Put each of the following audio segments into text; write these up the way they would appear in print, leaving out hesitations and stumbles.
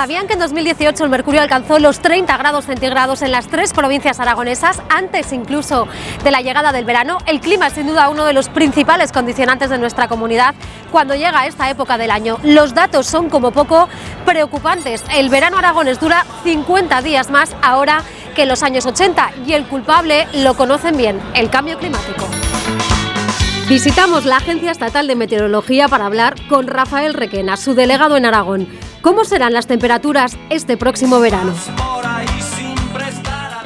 ¿Sabían que en 2018 el mercurio alcanzó los 30 grados centígrados en las 3 provincias aragonesas, antes incluso de la llegada del verano? El clima es sin duda uno de los principales condicionantes de nuestra comunidad cuando llega esta época del año. Los datos son como poco preocupantes. El verano aragonés dura 50 días más ahora que en los años 80 y el culpable lo conocen bien, el cambio climático. Visitamos la Agencia Estatal de Meteorología para hablar con Rafael Requena, su delegado en Aragón. ¿Cómo serán las temperaturas este próximo verano?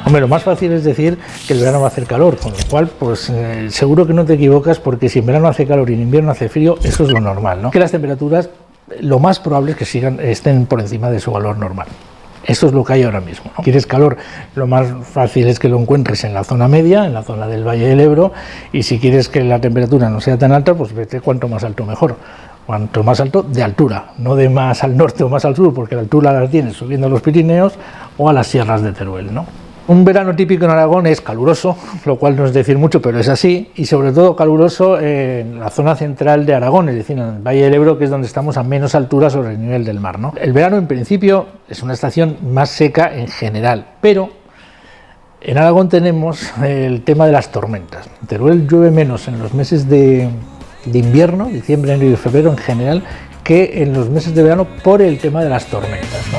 Hombre, lo más fácil es decir que el verano va a hacer calor, con lo cual, pues seguro que no te equivocas, porque si en verano hace calor y en invierno hace frío, eso es lo normal, ¿no? Que las temperaturas, lo más probable es que estén por encima de su valor normal. Eso es lo que hay ahora mismo, ¿no? ¿Quieres calor? Lo más fácil es que lo encuentres en la zona media, en la zona del Valle del Ebro, y si quieres que la temperatura no sea tan alta, pues vete cuanto más alto mejor. Cuanto más alto de altura, no de más al norte o más al sur, porque la altura la tienes subiendo a los Pirineos o a las sierras de Teruel, ¿no? Un verano típico en Aragón es caluroso, lo cual no es decir mucho, pero es así, y sobre todo caluroso en la zona central de Aragón, es decir, en el Valle del Ebro, que es donde estamos a menos altura sobre el nivel del mar, ¿no? El verano, en principio, es una estación más seca en general, pero en Aragón tenemos el tema de las tormentas. En Teruel llueve menos en los meses de invierno, diciembre, enero y febrero en general, que en los meses de verano por el tema de las tormentas, ¿no?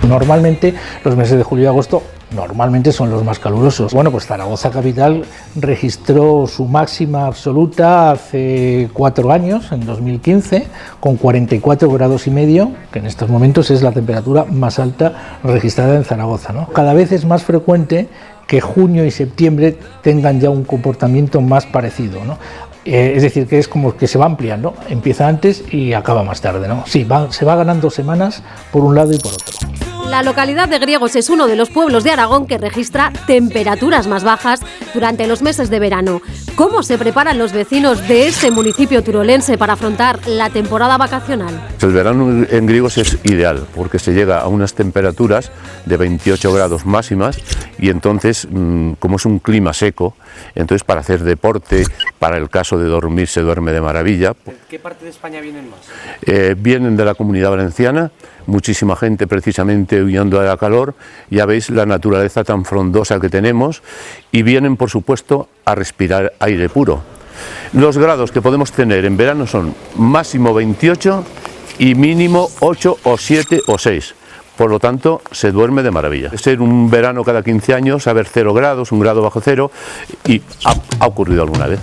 Normalmente los meses de julio y agosto normalmente son los más calurosos. Bueno, pues Zaragoza capital registró su máxima absoluta hace 4 años, en 2015, con 44 grados y medio, que en estos momentos es la temperatura más alta registrada en Zaragoza, ¿no? Cada vez es más frecuente que junio y septiembre tengan ya un comportamiento más parecido, ¿no? Es decir, que es como que se va ampliando, empieza antes y acaba más tarde, ¿no? Sí, se va ganando semanas por un lado y por otro. La localidad de Griegos es uno de los pueblos de Aragón que registra temperaturas más bajas durante los meses de verano. ¿Cómo se preparan los vecinos de ese municipio turolense para afrontar la temporada vacacional? El verano en Griegos es ideal porque se llega a unas temperaturas de 28 grados máximas y entonces, como es un clima seco, entonces para hacer deporte, para el caso de dormir, se duerme de maravilla. ¿De qué parte de España vienen más? Vienen de la Comunidad Valenciana, muchísima gente precisamente huyendo de la calor, ya veis la naturaleza tan frondosa que tenemos, y vienen por supuesto a respirar aire puro. Los grados que podemos tener en verano son máximo 28 y mínimo 8 o 7 o 6. Por lo tanto, se duerme de maravilla. Ser un verano cada 15 años, haber 0 grados, 1 grado bajo cero, y ha ocurrido alguna vez.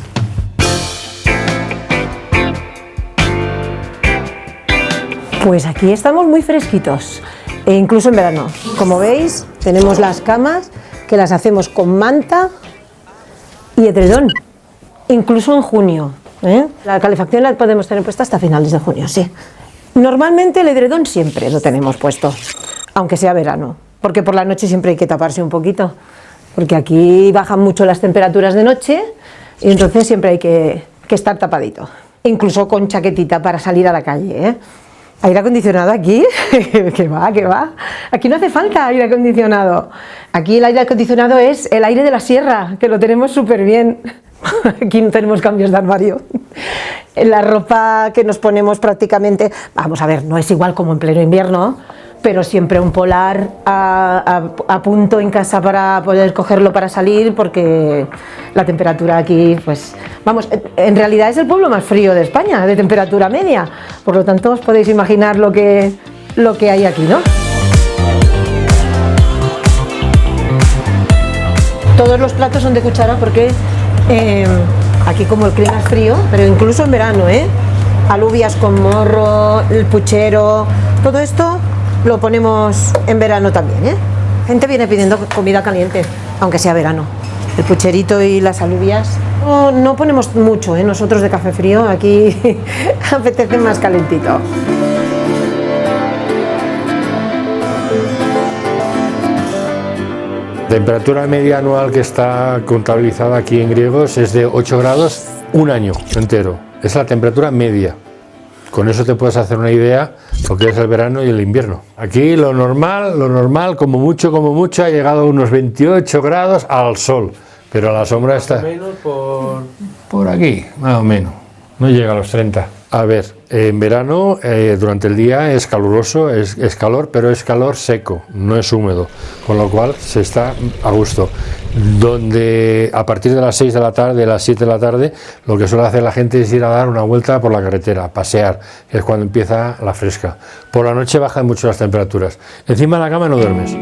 Pues aquí estamos muy fresquitos, e incluso en verano. Como veis, tenemos las camas que las hacemos con manta y edredón, incluso en junio, ¿eh? La calefacción la podemos tener puesta hasta finales de junio, sí. Normalmente el edredón siempre lo tenemos puesto, aunque sea verano, porque por la noche siempre hay que taparse un poquito, porque aquí bajan mucho las temperaturas de noche y entonces siempre hay que estar tapadito, incluso con chaquetita para salir a la calle, ¿eh? ¿Aire acondicionado aquí? ¿Qué va? Aquí no hace falta aire acondicionado. Aquí el aire acondicionado es el aire de la sierra, que lo tenemos súper bien. Aquí no tenemos cambios de armario. La ropa que nos ponemos prácticamente, vamos a ver, no es igual como en pleno invierno, pero siempre un polar a punto en casa para poder cogerlo para salir, porque la temperatura aquí, pues, vamos, en realidad es el pueblo más frío de España, de temperatura media, por lo tanto os podéis imaginar lo que hay aquí, ¿no? Todos los platos son de cuchara porque aquí como el clima es frío, pero incluso en verano, alubias con morro, el puchero, todo esto lo ponemos en verano también, Gente viene pidiendo comida caliente, aunque sea verano. El pucherito y las alubias. No ponemos mucho, nosotros de café frío, aquí apetece más calentito. La temperatura media anual que está contabilizada aquí en Griegos es de 8 grados un año entero. Es la temperatura media. Con eso te puedes hacer una idea de lo que es el verano y el invierno. Aquí lo normal, como mucho, ha llegado a unos 28 grados al sol, pero a la sombra está... Menos por... Por aquí, más o menos. No llega a los 30. A ver, en verano, durante el día es caluroso, es calor, pero es calor seco, no es húmedo, con lo cual se está a gusto. Donde a partir de las 6 de la tarde, las 7 de la tarde, lo que suele hacer la gente es ir a dar una vuelta por la carretera, pasear, que es cuando empieza la fresca. Por la noche bajan mucho las temperaturas. Encima de la cama no duermes.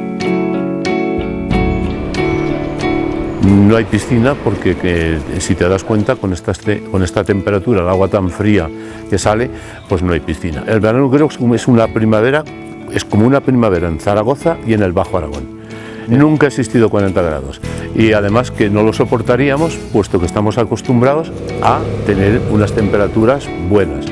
No hay piscina porque si te das cuenta con esta temperatura, el agua tan fría que sale, pues no hay piscina. El verano creo que es una primavera, es como una primavera en Zaragoza y en el Bajo Aragón. Nunca ha existido 40 grados y además que no lo soportaríamos puesto que estamos acostumbrados a tener unas temperaturas buenas.